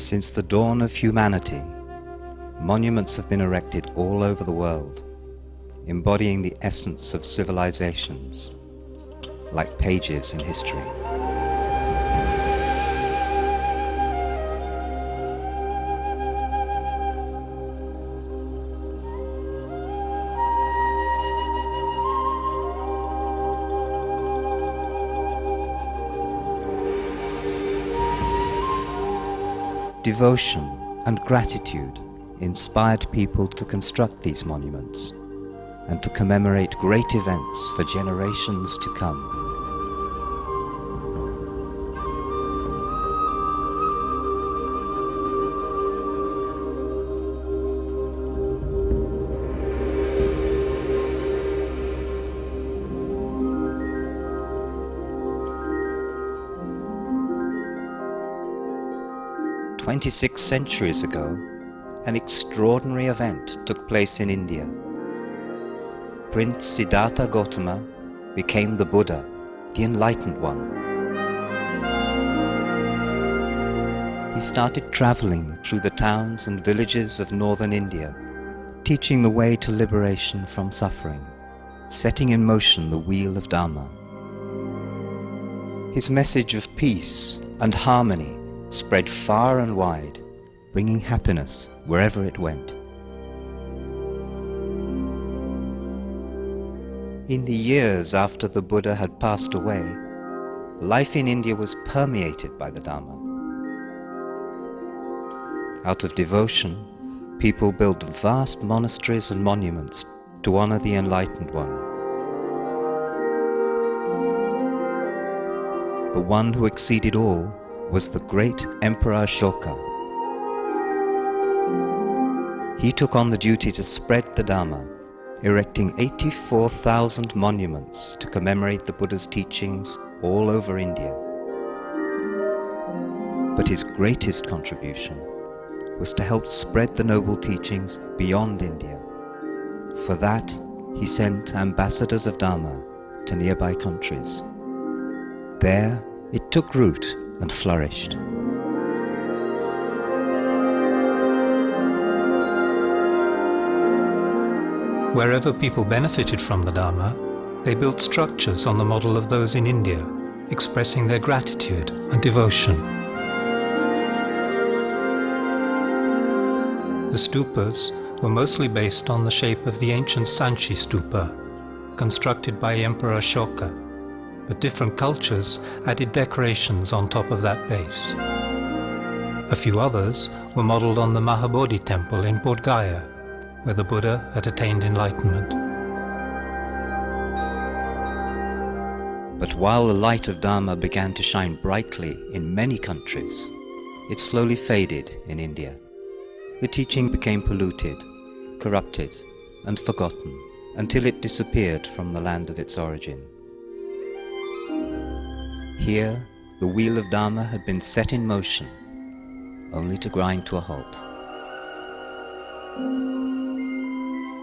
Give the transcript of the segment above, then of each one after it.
Since the dawn of humanity, monuments have been erected all over the world, embodying the essence of civilizations, like pages in history. Devotion and gratitude inspired people to construct these monuments and to commemorate great events for generations to come. "26 centuries ago, an extraordinary event took place in India. Prince Siddhartha Gautama became the Buddha, the Enlightened One. He started traveling through the towns and villages of northern India, teaching the way to liberation from suffering, setting in motion the wheel of Dharma. His message of peace and harmony spread far and wide, bringing happiness wherever it went. In the years after the Buddha had passed away, life in India was permeated by the Dharma. Out of devotion, people built vast monasteries and monuments to honor the Enlightened One. The one who exceeded all was the great Emperor Ashoka. He took on the duty to spread the Dharma, erecting 84,000 monuments to commemorate the Buddha's teachings all over India. But his greatest contribution was to help spread the noble teachings beyond India. For that, he sent ambassadors of Dharma to nearby countries. There, it took root and flourished. Wherever people benefited from the Dharma, they built structures on the model of those in India, expressing their gratitude and devotion. The stupas were mostly based on the shape of the ancient Sanchi stupa, constructed by Emperor Ashoka, but different cultures added decorations on top of that base. A few others were modeled on the Mahabodhi temple in Bodh Gaya, where the Buddha had attained enlightenment. But while the light of Dharma began to shine brightly in many countries, it slowly faded in India. The teaching became polluted, corrupted, and forgotten until it disappeared from the land of its origin. Here, the wheel of Dharma had been set in motion, only to grind to a halt.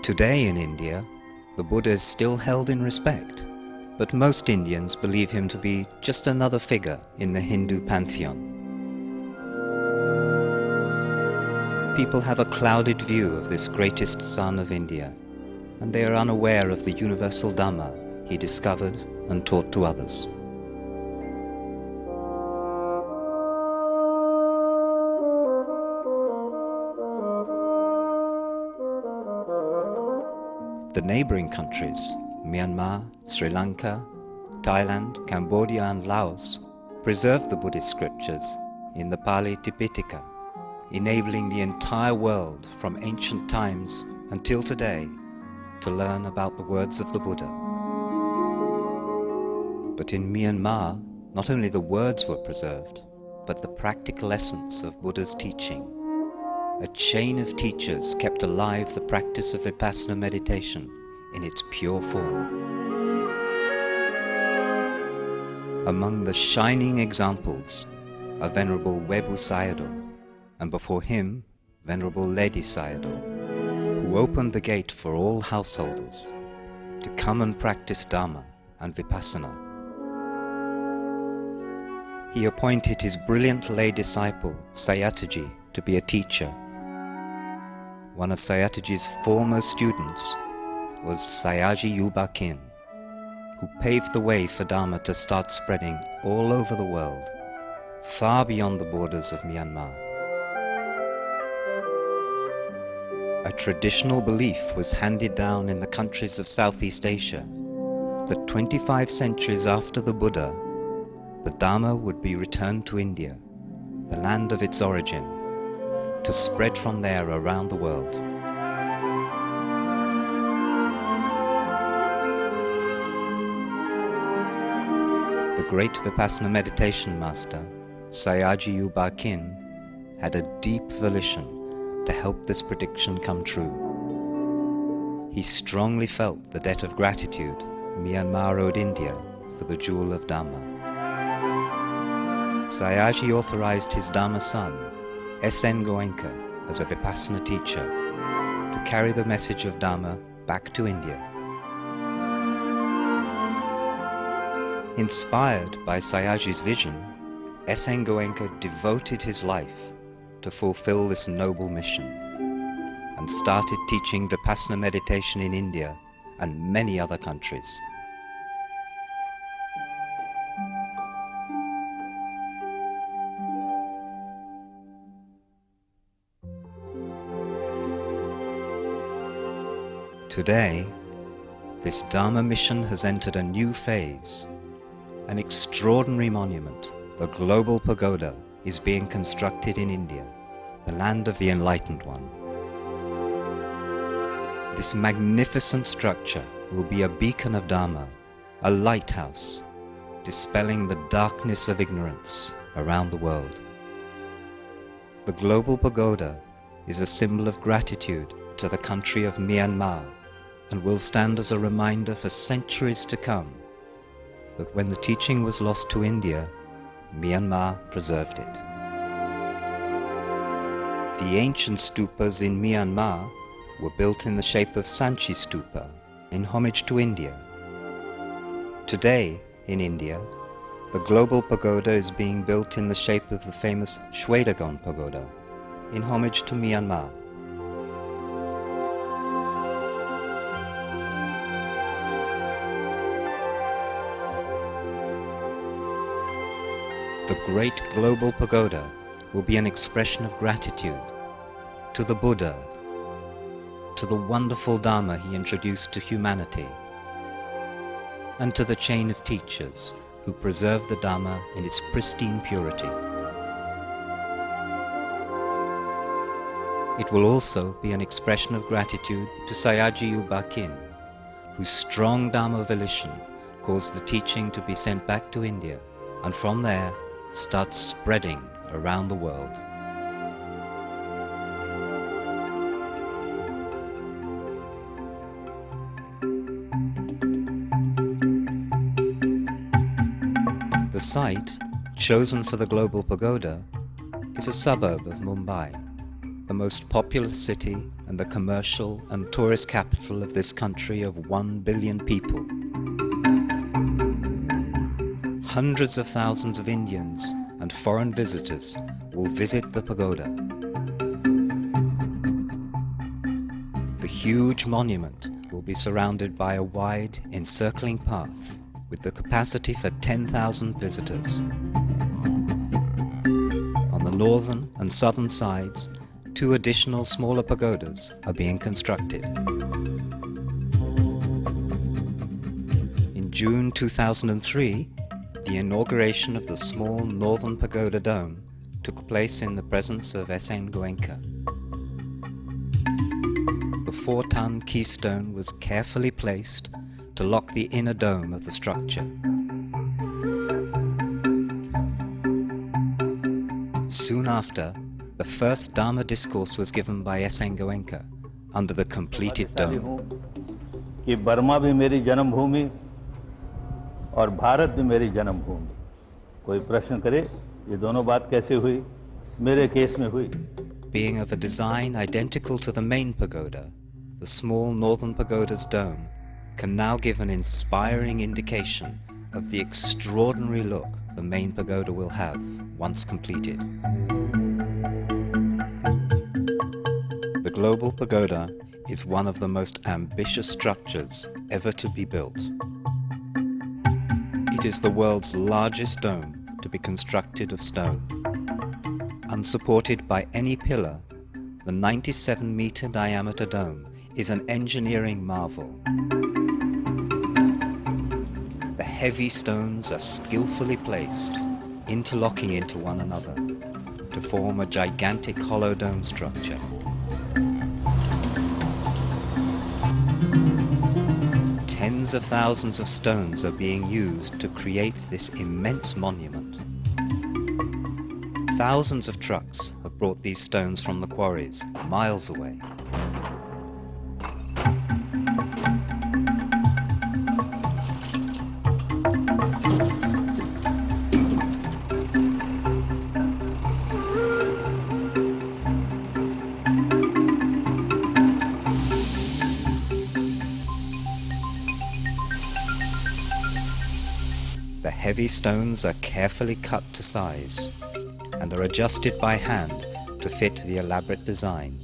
Today in India, the Buddha is still held in respect, but most Indians believe him to be just another figure in the Hindu pantheon. People have a clouded view of this greatest son of India, and they are unaware of the universal Dhamma he discovered and taught to others. The neighboring countries, Myanmar, Sri Lanka, Thailand, Cambodia and Laos, preserved the Buddhist scriptures in the Pali Tipitaka, enabling the entire world from ancient times until today to learn about the words of the Buddha. But in Myanmar, not only the words were preserved, but the practical essence of Buddha's teaching. A chain of teachers kept alive the practice of Vipassana meditation in its pure form. Among the shining examples are Venerable Webu Sayadaw, and before him, Venerable Ledi Sayadaw, who opened the gate for all householders to come and practice Dharma and Vipassana. He appointed his brilliant lay disciple, Sayataji, to be a teacher. One of Sayataji's foremost students was Sayaji Yubakin, who paved the way for Dharma to start spreading all over the world, far beyond the borders of Myanmar. A traditional belief was handed down in the countries of Southeast Asia that 25 centuries after the Buddha, the Dharma would be returned to India, the land of its origin, to spread from there around the world. The great Vipassana meditation master, Sayaji Yubakin, had a deep volition to help this prediction come true. He strongly felt the debt of gratitude Myanmar owed India for the jewel of Dharma. Sayaji authorized his Dharma son, S.N. Goenka, as a Vipassana teacher, to carry the message of Dharma back to India. Inspired by Sayaji's vision, S.N. Goenka devoted his life to fulfill this noble mission and started teaching Vipassana meditation in India and many other countries. Today, this Dharma mission has entered a new phase. An extraordinary monument, the global pagoda, is being constructed in India, the land of the Enlightened One. This magnificent structure will be a beacon of Dharma, a lighthouse, dispelling the darkness of ignorance around the world. The global pagoda is a symbol of gratitude to the country of Myanmar, and will stand as a reminder for centuries to come that when the teaching was lost to India, Myanmar preserved it. The ancient stupas in Myanmar were built in the shape of Sanchi stupa, in homage to India. Today, in India, the global pagoda is being built in the shape of the famous Shwedagon pagoda, in homage to Myanmar. The great global pagoda will be an expression of gratitude to the Buddha, to the wonderful Dharma he introduced to humanity, and to the chain of teachers who preserve the Dharma in its pristine purity. It will also be an expression of gratitude to Sayaji Yubakin, whose strong Dharma volition caused the teaching to be sent back to India, and from there starts spreading around the world. The site, chosen for the global pagoda, is a suburb of Mumbai, the most populous city and the commercial and tourist capital of this country of 1 billion people. Hundreds of thousands of Indians and foreign visitors will visit the pagoda. The huge monument will be surrounded by a wide, encircling path with the capacity for 10,000 visitors. On the northern and southern sides, 2 additional smaller pagodas are being constructed. In June 2003, the inauguration of the small northern pagoda dome took place in the presence of S.N. Goenka. The 4-ton keystone was carefully placed to lock the inner dome of the structure. Soon after, the first Dharma discourse was given by S.N. Goenka under the completed dome. कि Burma भी मेरी जन्मभूमि और भारत भी मेरी जन्मभूमि। कोई प्रश्न करे ये दोनों बात कैसे हुई? मेरे केस में हुई। Being of a design identical to the main pagoda, the small northern pagoda's dome can now give an inspiring indication of the extraordinary look the main pagoda will have once completed. The Global Pagoda is one of the most ambitious structures ever to be built. It is the world's largest dome to be constructed of stone. Unsupported by any pillar, the 97-meter diameter dome is an engineering marvel. The heavy stones are skillfully placed, interlocking into one another, to form a gigantic hollow dome structure. Tens of thousands of stones are being used to create this immense monument. Thousands of trucks have brought these stones from the quarries miles away. The heavy stones are carefully cut to size and are adjusted by hand to fit the elaborate design.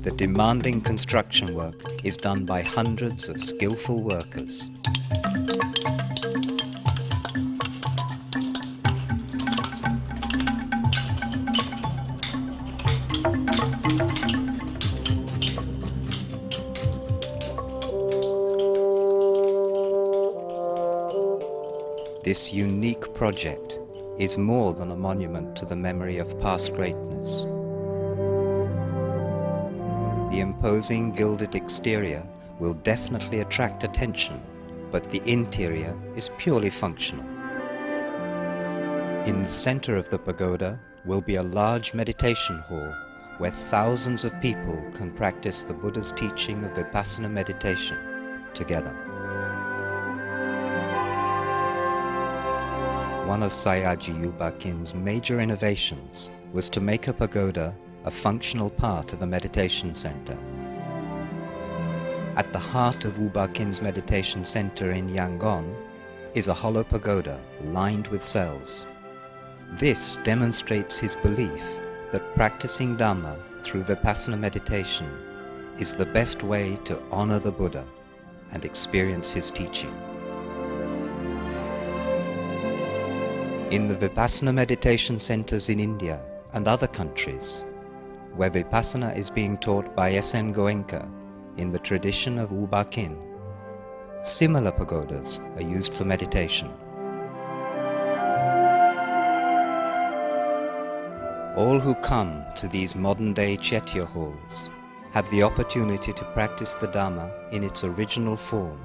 The demanding construction work is done by hundreds of skillful workers. This unique project is more than a monument to the memory of past greatness. The imposing gilded exterior will definitely attract attention, but the interior is purely functional. In the center of the pagoda will be a large meditation hall where thousands of people can practice the Buddha's teaching of Vipassana meditation together. One of Sayagyi Yubakin's major innovations was to make a pagoda a functional part of the meditation center. At the heart of Ubakin's meditation center in Yangon is a hollow pagoda lined with cells. This demonstrates his belief that practicing Dhamma through Vipassana meditation is the best way to honor the Buddha and experience his teaching. In the Vipassana meditation centers in India and other countries, where Vipassana is being taught by S.N. Goenka in the tradition of Ubakin, similar pagodas are used for meditation. All who come to these modern-day Chaitya halls have the opportunity to practice the Dhamma in its original form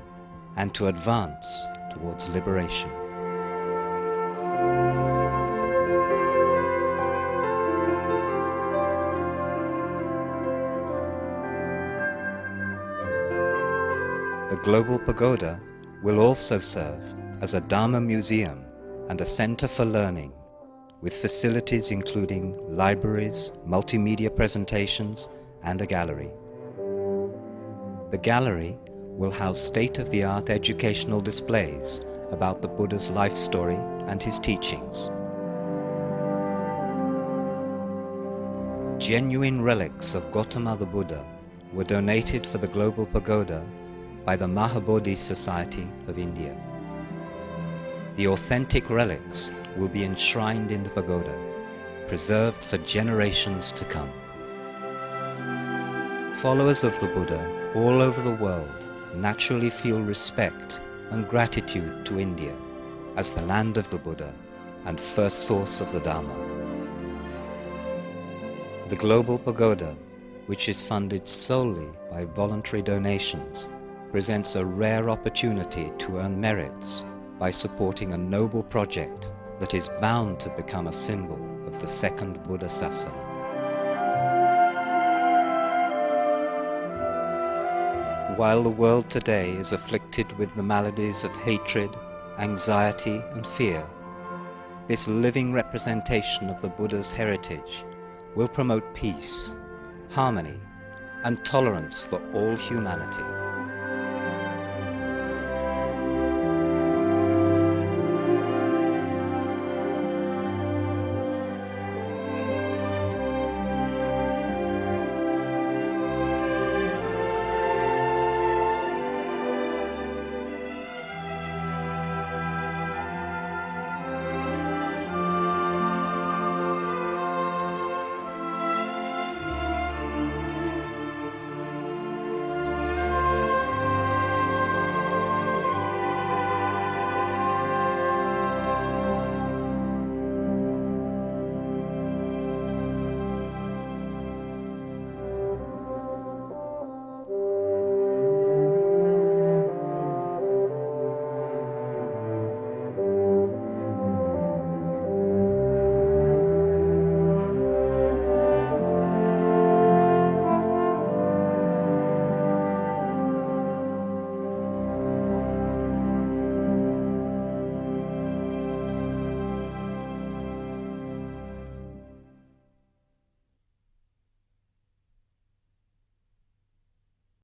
and to advance towards liberation. The Global Pagoda will also serve as a Dharma museum and a center for learning, with facilities including libraries, multimedia presentations, and a gallery. The gallery will house state-of-the-art educational displays about the Buddha's life story and his teachings. Genuine relics of Gautama the Buddha were donated for the Global Pagoda by the Mahabodhi Society of India. The authentic relics will be enshrined in the pagoda, preserved for generations to come. Followers of the Buddha all over the world naturally feel respect and gratitude to India as the land of the Buddha and first source of the Dharma. The Global Pagoda, which is funded solely by voluntary donations, presents a rare opportunity to earn merits by supporting a noble project that is bound to become a symbol of the second Buddha Sasana. While the world today is afflicted with the maladies of hatred, anxiety, and fear, this living representation of the Buddha's heritage will promote peace, harmony, and tolerance for all humanity.